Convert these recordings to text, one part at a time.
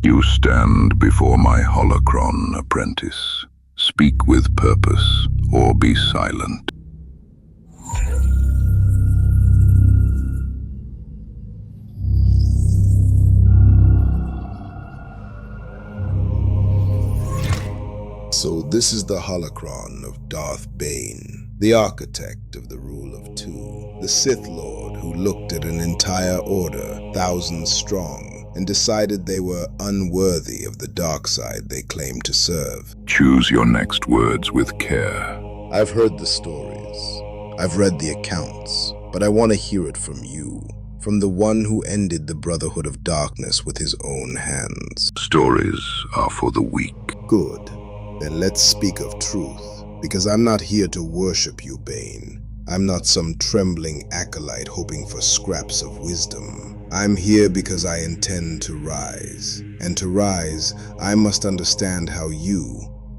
You stand before my holocron, apprentice. Speak with purpose, or be silent. So this is the holocron of Darth Bane, the architect of the rule of two, the Sith Lord who looked at an entire order, thousands strong, and decided they were unworthy of the dark side they claimed to serve. Choose your next words with care. I've heard the stories, I've read the accounts, but I want to hear it from you, from the one who ended the Brotherhood of Darkness with his own hands. Stories are for the weak. Good. Then let's speak of truth, because I'm not here to worship you, Bane. I'm not some trembling acolyte hoping for scraps of wisdom. I'm here because I intend to rise. And to rise, I must understand how you,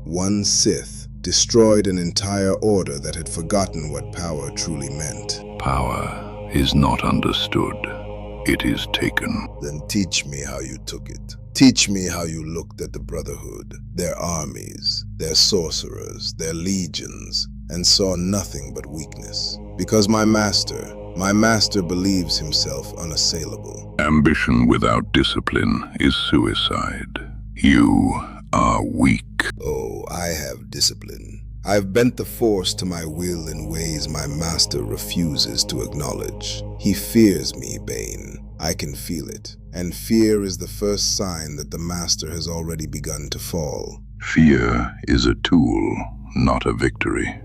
one Sith, destroyed an entire order that had forgotten what power truly meant. Power is not understood. It is taken. Then teach me how you took it. Teach me how you looked at the Brotherhood, their armies, their sorcerers, their legions, and saw nothing but weakness. Because my master believes himself unassailable. Ambition without discipline is suicide. You are weak. Oh, I have discipline. I've bent the Force to my will in ways my master refuses to acknowledge. He fears me, Bane. I can feel it. And fear is the first sign that the master has already begun to fall. Fear is a tool, not a victory.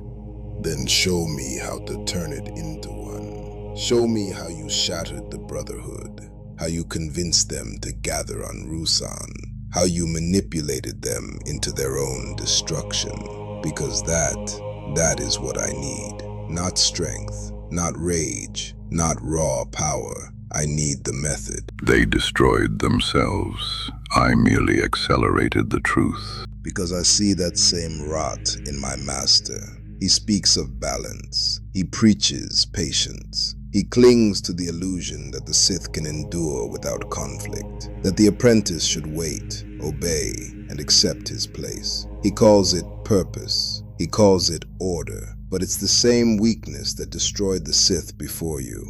Then show me how to turn it into one. Show me how you shattered the Brotherhood, how you convinced them to gather on Ruusan, how you manipulated them into their own destruction. Because that is what I need. Not strength, not rage, not raw power. I need the method. They destroyed themselves. I merely accelerated the truth. Because I see that same rot in my master. He speaks of balance. He preaches patience. He clings to the illusion that the Sith can endure without conflict, that the apprentice should wait, obey, and accept his place. He calls it purpose. He calls it order. But it's the same weakness that destroyed the Sith before you.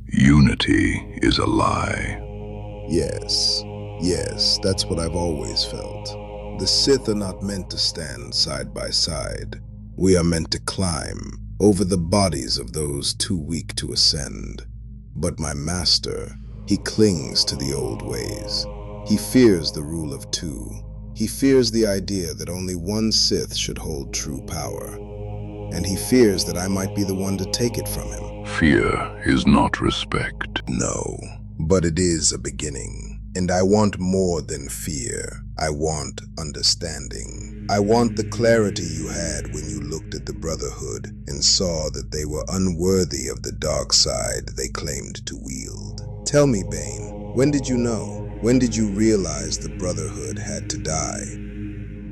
Unity is a lie. Yes, that's what I've always felt. The Sith are not meant to stand side by side. We are meant to climb over the bodies of those too weak to ascend. But my master, he clings to the old ways. He fears the rule of two. He fears the idea that only one Sith should hold true power. And he fears that I might be the one to take it from him. Fear is not respect. No, but it is a beginning. And I want more than fear. I want understanding. I want the clarity you had when you looked at the Brotherhood and saw that they were unworthy of the dark side they claimed to wield. Tell me, Bane, when did you know? When did you realize the Brotherhood had to die?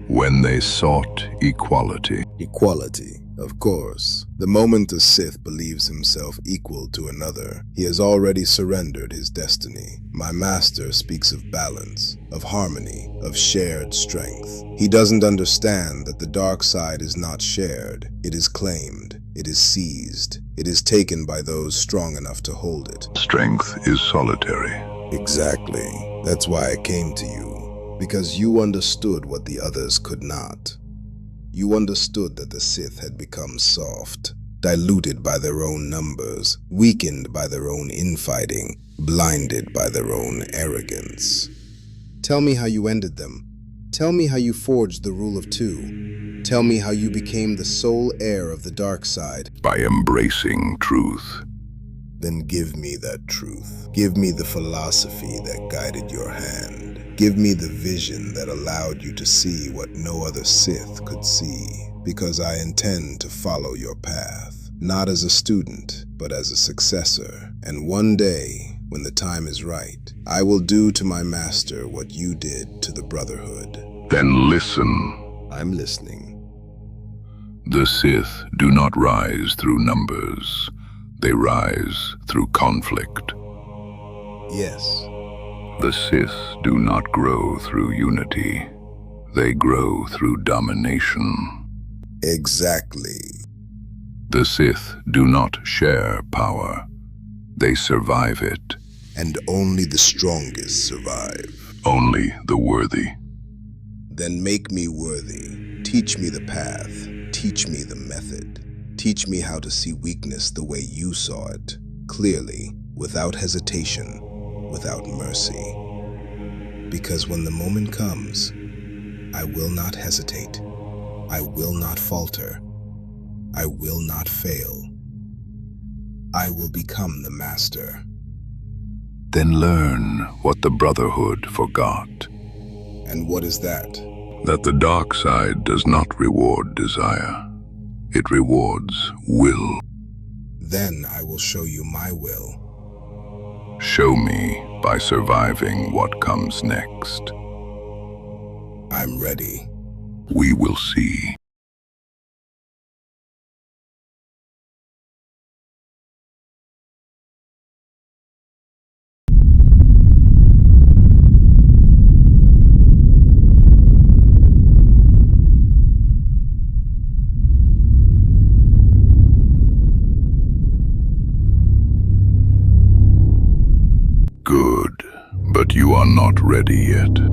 When they sought equality. Equality, of course. The moment a Sith believes himself equal to another, he has already surrendered his destiny. My master speaks of balance, of harmony, of shared strength. He doesn't understand that the dark side is not shared. It is claimed. It is seized. It is taken by those strong enough to hold it. Strength is solitary. Exactly. That's why I came to you. Because you understood what the others could not. You understood that the Sith had become soft, diluted by their own numbers, weakened by their own infighting, blinded by their own arrogance. Tell me how you ended them. Tell me how you forged the rule of two. Tell me how you became the sole heir of the dark side. By embracing truth. Then give me that truth. Give me the philosophy that guided your hand. Give me the vision that allowed you to see what no other Sith could see, because I intend to follow your path, not as a student, but as a successor. And one day, when the time is right, I will do to my master what you did to the Brotherhood. Then listen. I'm listening. The Sith do not rise through numbers. They rise through conflict. Yes. The Sith do not grow through unity. They grow through domination. Exactly. The Sith do not share power. They survive it. And only the strongest survive. Only the worthy. Then make me worthy. Teach me the path. Teach me the method. Teach me how to see weakness the way you saw it, clearly, without hesitation, without mercy. Because when the moment comes, I will not hesitate. I will not falter. I will not fail. I will become the master. Then learn what the Brotherhood forgot. And what is that? That the dark side does not reward desire. It rewards will. Then I will show you my will. Show me by surviving what comes next. I'm ready. We will see. Good, but you are not ready yet.